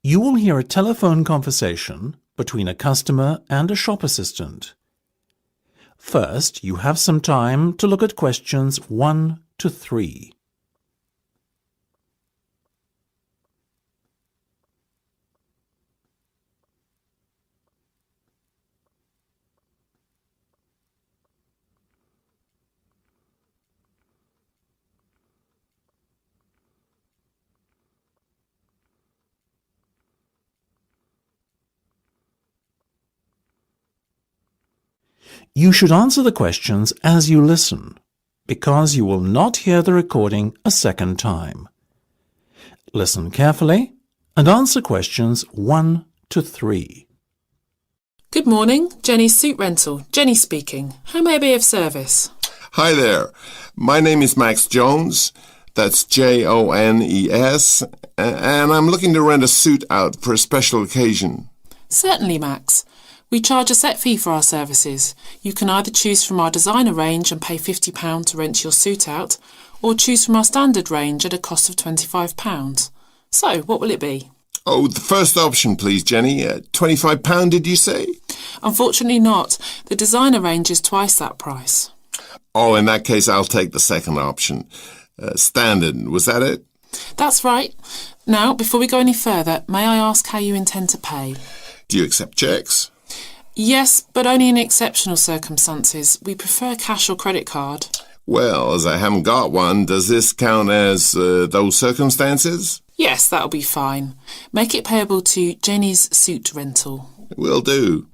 You will hear a telephone conversation between a customer and a shop assistant. First, you have some time to look at questions 1 to 3. You should answer the questions as you listen, because you will not hear the recording a second time. Listen carefully and answer questions 1 to 3. Good morning, Jenny's Suit Rental. Jenny speaking. How may I be of service? Hi there. My name is Max Jones. That's Jones, and I'm looking to rent a suit out for a special occasion. Certainly, Max. We charge a set fee for our services. You can either choose from our designer range and pay £50 to rent your suit out, or choose from our standard range at a cost of £25. So, what will it be? Oh, the first option, please, Jenny. £25, did you say? Unfortunately not. The designer range is twice that price. Oh, in that case, I'll take the second option. Standard, was that it? That's right. Now, before we go any further, may I ask how you intend to pay? Do you accept cheques? Yes, but only in exceptional circumstances. We prefer cash or credit card. Well, as I haven't got one, does this count as those circumstances? Yes, that'll be fine. Make it payable to Jenny's Suit Rental. Will do.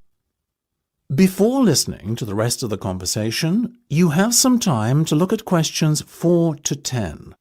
Before listening to the rest of the conversation, you have some time to look at questions 4 to 10.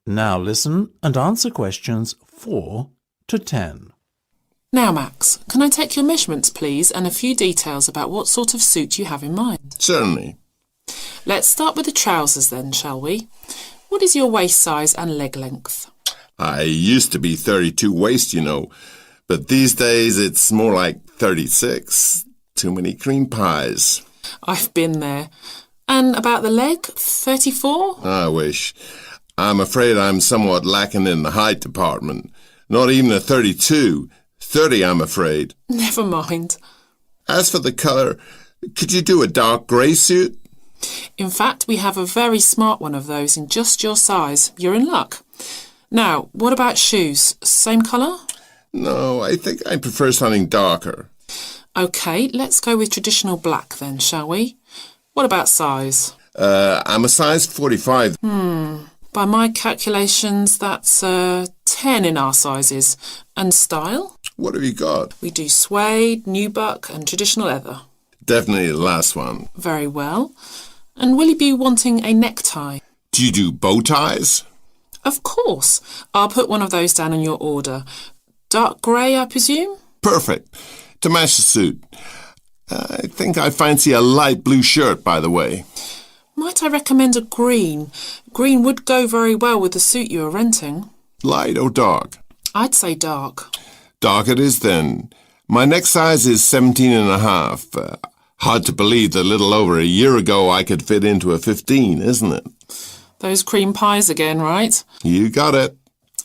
Now listen and answer questions 4 to 10. Now, Max, can I take your measurements, please, and a few details about what sort of suit you have in mind? Certainly. Let's start with the trousers then, shall we? What is your waist size and leg length? I used to be 32 waist, you know, but these days it's more like 36. Too many cream pies. I've been there. And about the leg, 34? I wish. I'm afraid I'm somewhat lacking in the height department. Not even a 32. 30, I'm afraid. Never mind. As for the colour, could you do a dark grey suit? In fact, we have a very smart one of those in just your size. You're in luck. Now, what about shoes? Same colour? No, I think I prefer something darker. OK, let's go with traditional black then, shall we? What about size? I'm a size 45. By my calculations, that's 10 in our sizes. And style? What have you got? We do suede, nubuck and traditional leather. Definitely the last one. Very well. And will you be wanting a necktie? Do you do bow ties? Of course. I'll put one of those down in your order. Dark grey, I presume? Perfect. To match the suit. I think I fancy a light blue shirt, by the way. Might I recommend a green? Green would go very well with the suit you are renting. Light or dark? I'd say dark. Dark it is then. My neck size is 17 and a half. Hard to believe that a little over a year ago I could fit into a 15, isn't it? Those cream pies again, right? You got it.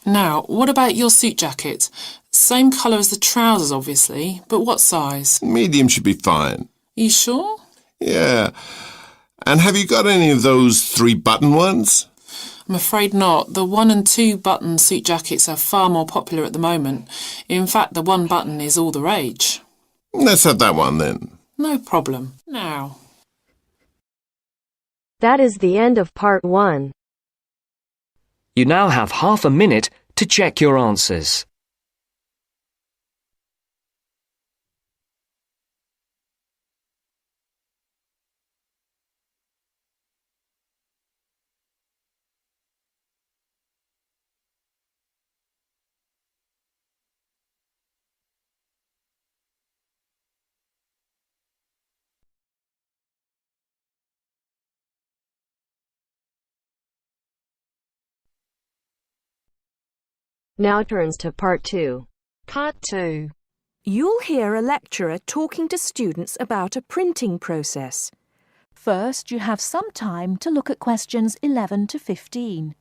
Now, what about your suit jacket? Same colour as the trousers, obviously, but what size? Medium should be fine. You sure? Yeah. And have you got any of those 3-button ones? I'm afraid not. The 1 and 2 button suit jackets are far more popular at the moment. In fact, the 1 button is all the rage. Let's have that one then. No problem. Now. That is the end of part 1. You now have half a minute to check your answers. Now turns to Part 2. Part 2. You'll hear a lecturer talking to students about a printing process. First, you have some time to look at questions 11 to 15.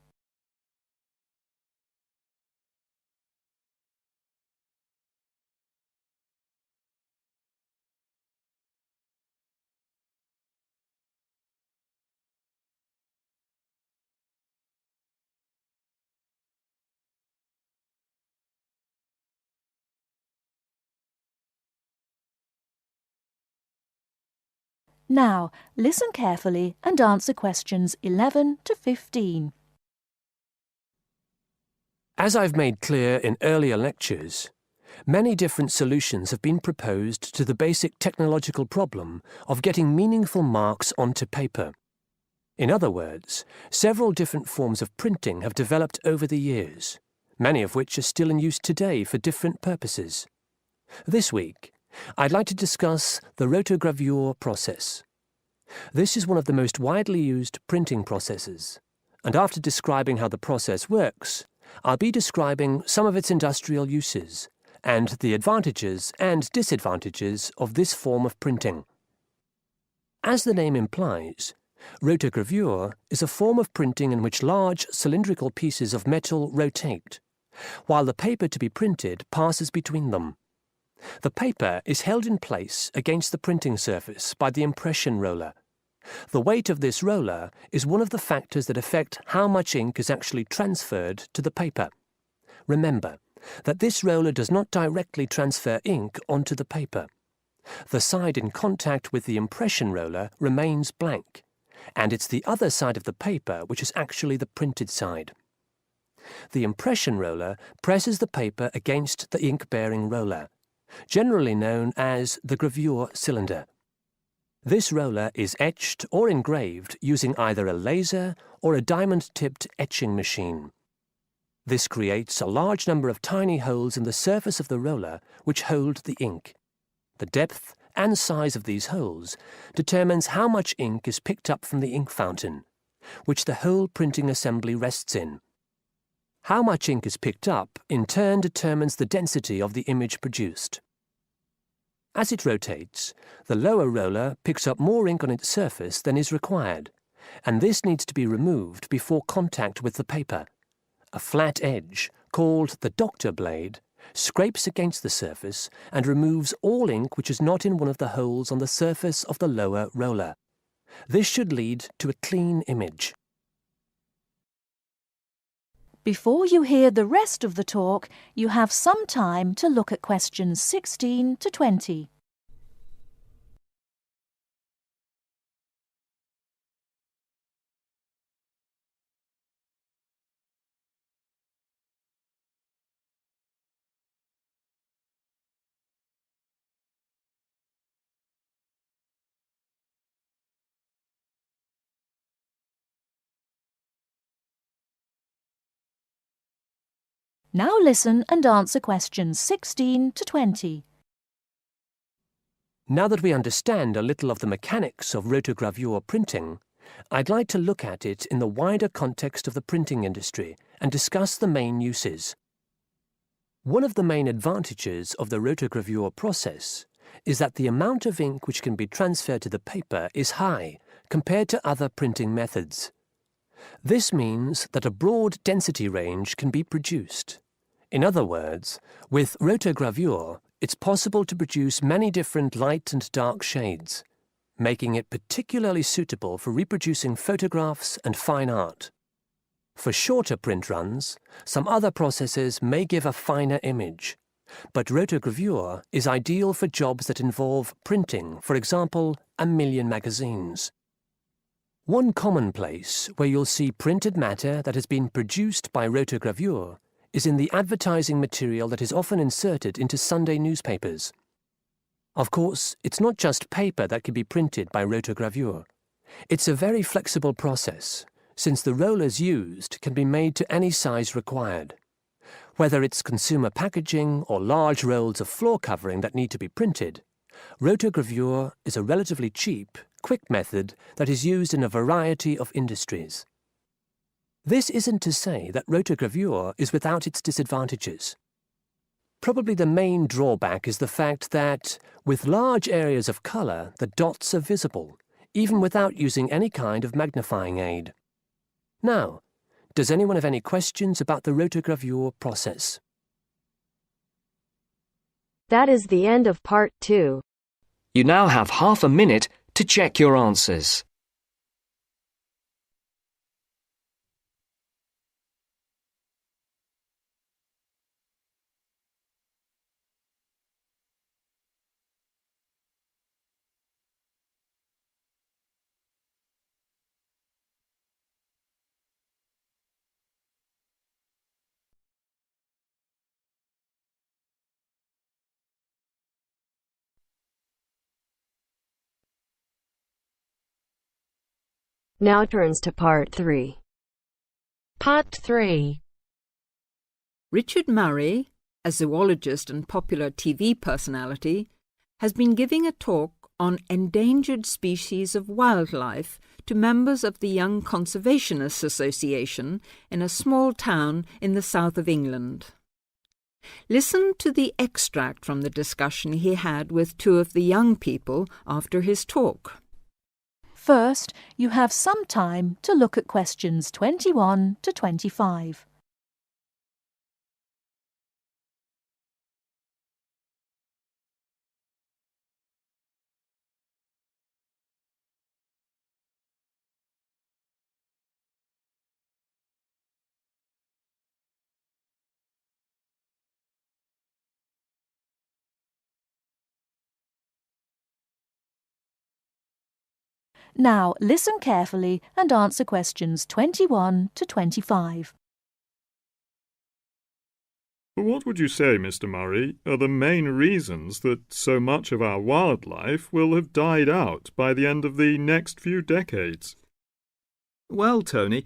Now, listen carefully and answer questions 11 to 15. As I've made clear in earlier lectures, many different solutions have been proposed to the basic technological problem of getting meaningful marks onto paper. In other words, several different forms of printing have developed over the years, many of which are still in use today for different purposes. This week, I'd like to discuss the rotogravure process. This is one of the most widely used printing processes, and after describing how the process works, I'll be describing some of its industrial uses and the advantages and disadvantages of this form of printing. As the name implies, rotogravure is a form of printing in which large cylindrical pieces of metal rotate, while the paper to be printed passes between them. The paper is held in place against the printing surface by the impression roller. The weight of this roller is one of the factors that affect how much ink is actually transferred to the paper. Remember that this roller does not directly transfer ink onto the paper. The side in contact with the impression roller remains blank, and it's the other side of the paper which is actually the printed side. The impression roller presses the paper against the ink-bearing roller, generally known as the gravure cylinder. This roller is etched or engraved using either a laser or a diamond-tipped etching machine. This creates a large number of tiny holes in the surface of the roller which hold the ink. The depth and size of these holes determines how much ink is picked up from the ink fountain, which the whole printing assembly rests in. How much ink is picked up, in turn, determines the density of the image produced. As it rotates, the lower roller picks up more ink on its surface than is required, and this needs to be removed before contact with the paper. A flat edge, called the doctor blade, scrapes against the surface and removes all ink which is not in one of the holes on the surface of the lower roller. This should lead to a clean image. Before you hear the rest of the talk, you have some time to look at questions 16 to 20. Now listen and answer questions 16 to 20. Now that we understand a little of the mechanics of rotogravure printing, I'd like to look at it in the wider context of the printing industry and discuss the main uses. One of the main advantages of the rotogravure process is that the amount of ink which can be transferred to the paper is high compared to other printing methods. This means that a broad density range can be produced. In other words, with rotogravure, it's possible to produce many different light and dark shades, making it particularly suitable for reproducing photographs and fine art. For shorter print runs, some other processes may give a finer image, but rotogravure is ideal for jobs that involve printing, for example, 1 million magazines. One common place where you'll see printed matter that has been produced by rotogravure is in the advertising material that is often inserted into Sunday newspapers. Of course, it's not just paper that can be printed by rotogravure. It's a very flexible process, since the rollers used can be made to any size required. Whether it's consumer packaging or large rolls of floor covering that need to be printed, rotogravure is a relatively cheap, quick method that is used in a variety of industries. This isn't to say that rotogravure is without its disadvantages. Probably the main drawback is the fact that, with large areas of colour, the dots are visible, even without using any kind of magnifying aid. Now, does anyone have any questions about the rotogravure process? That is the end of part 2. You now have half a minute to check your answers. Now turns to part 3. Part 3. Richard Murray, a zoologist and popular TV personality, has been giving a talk on endangered species of wildlife to members of the Young Conservationists Association in a small town in the south of England. Listen to the extract from the discussion he had with 2 of the young people after his talk. First, you have some time to look at questions 21 to 25. Now listen carefully and answer questions 21 to 25. What would you say, Mr. Murray, are the main reasons that so much of our wildlife will have died out by the end of the next few decades? Well, Tony,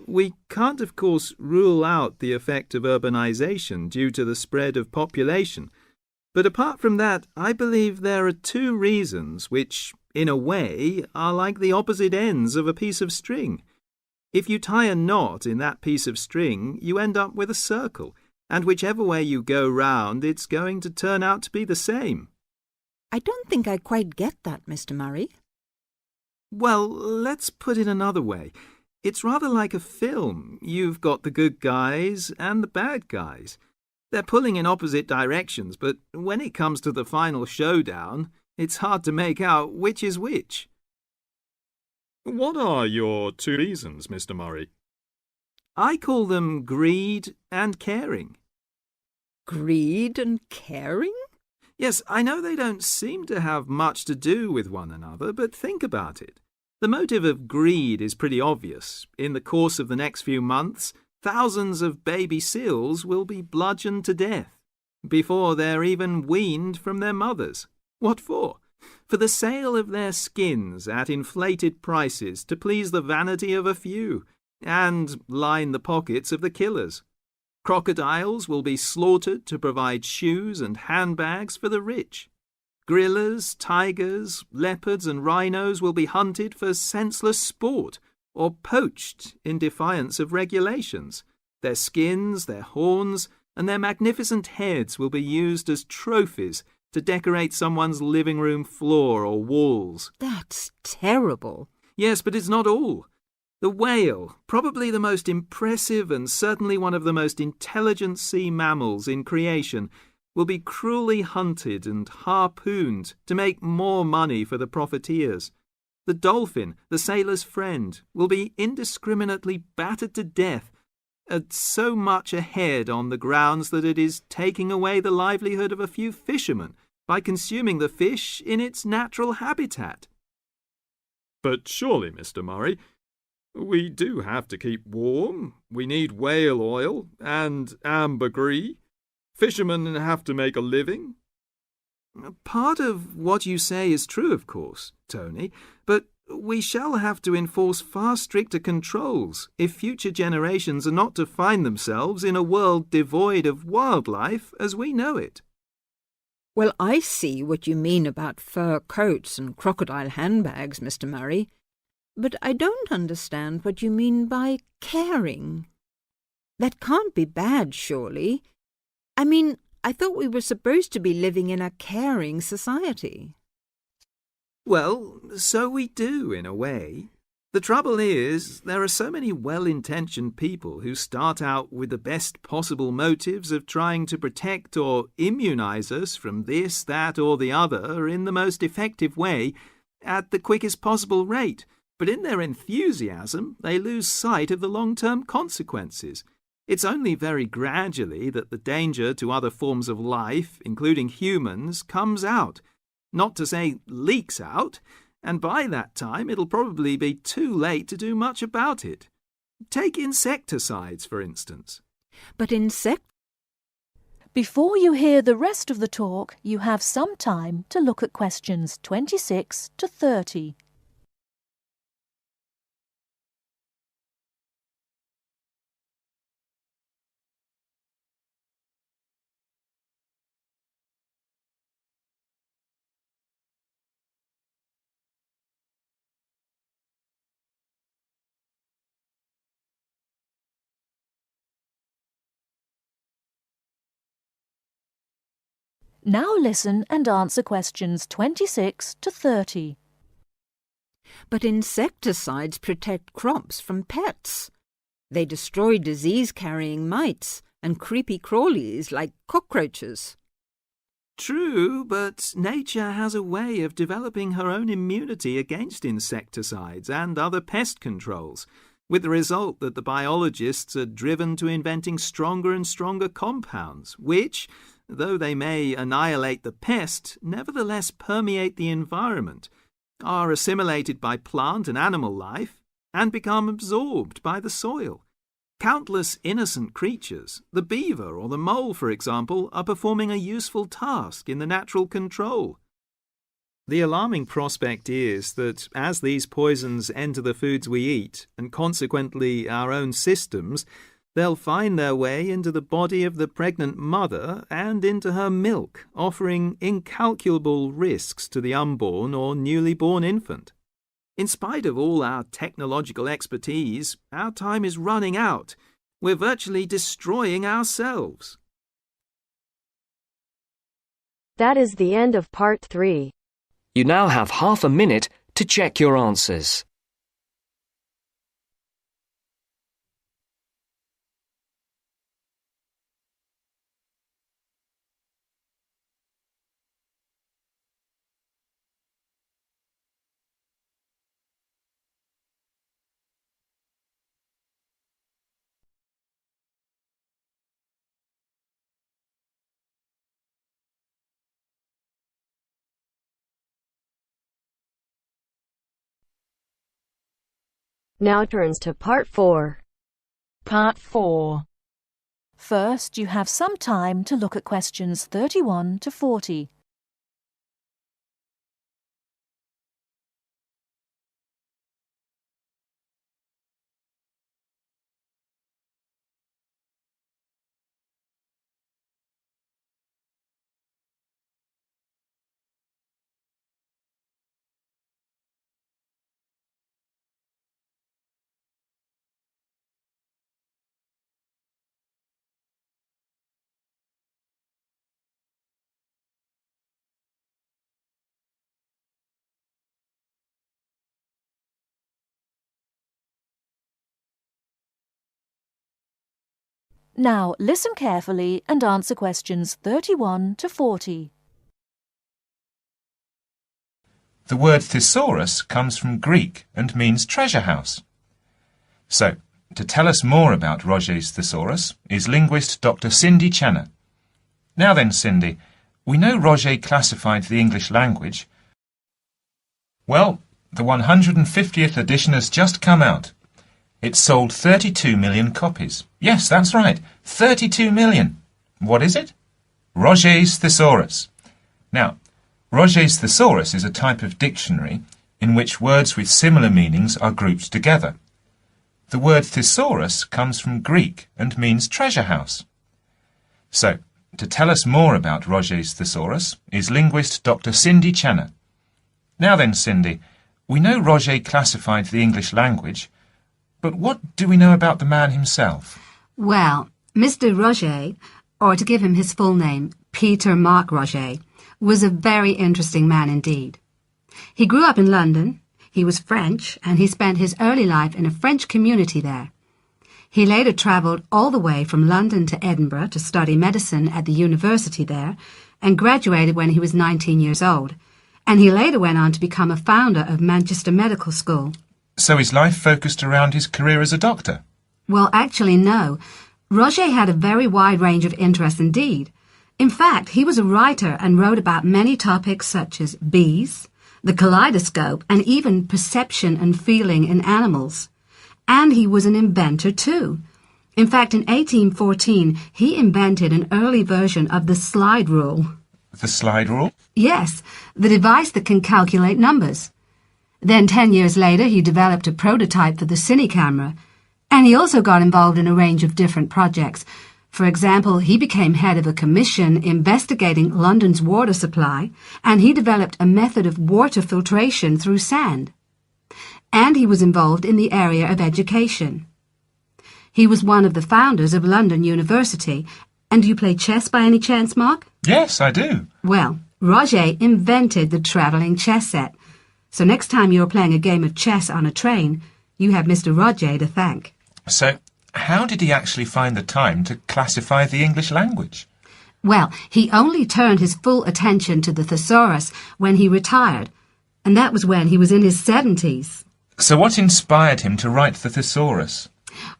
we can't of course rule out the effect of urbanisation due to the spread of population. But apart from that, I believe there are 2 reasons which, in a way, are like the opposite ends of a piece of string. If you tie a knot in that piece of string, you end up with a circle, and whichever way you go round, it's going to turn out to be the same. I don't think I quite get that, Mr. Murray. Well, let's put it another way. It's rather like a film. You've got the good guys and the bad guys. They're pulling in opposite directions, but when it comes to the final showdown, it's hard to make out which is which. What are your 2 reasons, Mr. Murray? I call them greed and caring. Greed and caring? Yes, I know they don't seem to have much to do with one another, but think about it. The motive of greed is pretty obvious. In the course of the next few months, thousands of baby seals will be bludgeoned to death before they're even weaned from their mothers. What for? For the sale of their skins at inflated prices to please the vanity of a few and line the pockets of the killers. Crocodiles will be slaughtered to provide shoes and handbags for the rich. Gorillas, tigers, leopards and rhinos will be hunted for senseless sport or poached in defiance of regulations. Their skins, their horns, and their magnificent heads will be used as trophies to decorate someone's living room floor or walls. That's terrible. Yes, but it's not all. The whale, probably the most impressive and certainly one of the most intelligent sea mammals in creation, will be cruelly hunted and harpooned to make more money for the profiteers. The dolphin, the sailor's friend, will be indiscriminately battered to death at so much a head on the grounds that it is taking away the livelihood of a few fishermen by consuming the fish in its natural habitat. But surely, Mr. Murray, we do have to keep warm. We need whale oil and ambergris. Fishermen have to make a living. Part of what you say is true, of course, Tony, but we shall have to enforce far stricter controls if future generations are not to find themselves in a world devoid of wildlife as we know it. Well, I see what you mean about fur coats and crocodile handbags, Mr. Murray. But I don't understand what you mean by caring. That can't be bad, surely. I mean, I thought we were supposed to be living in a caring society. Well, so we do, in a way. The trouble is, there are so many well-intentioned people who start out with the best possible motives of trying to protect or immunize us from this, that, or the other in the most effective way, at the quickest possible rate. But in their enthusiasm, they lose sight of the long-term consequences. It's only very gradually that the danger to other forms of life, including humans, comes out. Not to say leaks out, and by that time it'll probably be too late to do much about it. Take insecticides, for instance. But Before you hear the rest of the talk, you have some time to look at questions 26 to 30. Now listen and answer questions 26 to 30. But insecticides protect crops from pests. They destroy disease-carrying mites and creepy crawlies like cockroaches. True, but nature has a way of developing her own immunity against insecticides and other pest controls, with the result that the biologists are driven to inventing stronger and stronger compounds, which, though they may annihilate the pest, nevertheless permeate the environment, are assimilated by plant and animal life, and become absorbed by the soil. Countless innocent creatures, the beaver or the mole, for example, are performing a useful task in the natural control. The alarming prospect is that as these poisons enter the foods we eat, and consequently our own systems, they'll find their way into the body of the pregnant mother and into her milk, offering incalculable risks to the unborn or newly born infant. In spite of all our technological expertise, our time is running out. We're virtually destroying ourselves. That is the end of part 3. You now have half a minute to check your answers. Now turns to part 4. Part 4. First, you have some time to look at questions 31 to 40. Now listen carefully and answer questions 31 to 40. The word thesaurus comes from Greek and means treasure house. So, to tell us more about Roget's thesaurus is linguist Dr. Cindy Channer. Now then, Cindy, we know Roget classified the English language. Well, the 150th edition has just come out. It sold 32 million copies. Yes, that's right, 32 million. What is it? Roget's thesaurus. Now, Roget's thesaurus is a type of dictionary in which words with similar meanings are grouped together. The word thesaurus comes from Greek and means treasure house. So, to tell us more about Roget's thesaurus is linguist Dr. Cindy Channer. Now then, Cindy, We know Roger classified the English language, but what do we know about the man himself? Well, Mr. Roger, or to give him his full name, Peter Mark Roger, was a very interesting man indeed. He grew up in London, he was French, and he spent his early life in a French community there. He later travelled all the way from London to Edinburgh to study medicine at the university there, and graduated when he was 19 years old. And he later went on to become a founder of Manchester Medical School. So his life focused around his career as a doctor? Well, actually, no. Roger had a very wide range of interests indeed. In fact, he was a writer and wrote about many topics such as bees, the kaleidoscope, and even perception and feeling in animals. And he was an inventor too. In fact, in 1814, he invented an early version of the slide rule. The slide rule? Yes, the device that can calculate numbers. Then 10 years later, he developed a prototype for the cine camera. And he also got involved in a range of different projects. For example, he became head of a commission investigating London's water supply, and he developed a method of water filtration through sand. And he was involved in the area of education. He was one of the founders of London University. And do you play chess by any chance, Mark? Yes, I do. Well, Roger invented the travelling chess set. So next time you're playing a game of chess on a train, you have Mr. Roger to thank. So, how did he actually find the time to classify the English language? Well, he only turned his full attention to the thesaurus when he retired, and that was when he was in his 70s. So what inspired him to write the thesaurus?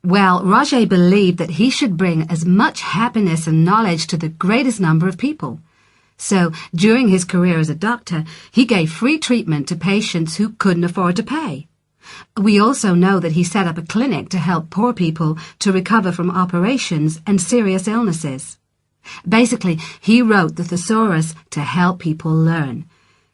Well, Roger believed that he should bring as much happiness and knowledge to the greatest number of people. So, during his career as a doctor, he gave free treatment to patients who couldn't afford to pay. We also know that he set up a clinic to help poor people to recover from operations and serious illnesses. Basically, he wrote the thesaurus to help people learn.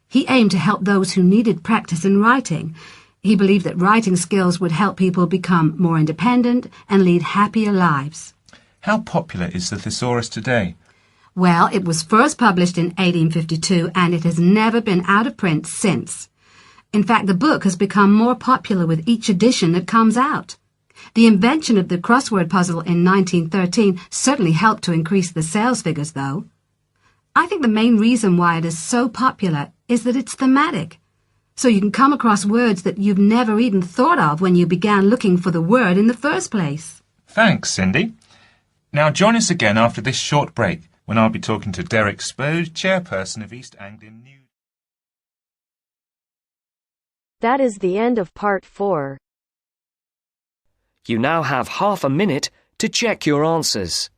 He aimed to help those who needed practice in writing. He believed that writing skills would help people become more independent and lead happier lives. How popular is the thesaurus today? Well, it was first published in 1852 and it has never been out of print since. In fact, the book has become more popular with each edition that comes out. The invention of the crossword puzzle in 1913 certainly helped to increase the sales figures, though. I think the main reason why it is so popular is that it's thematic. So you can come across words that you've never even thought of when you began looking for the word in the first place. Thanks, Cindy. Now join us again after this short break when I'll be talking to Derek Spode, chairperson of East Anglia News. That is the end of part 4. You now have half a minute to check your answers.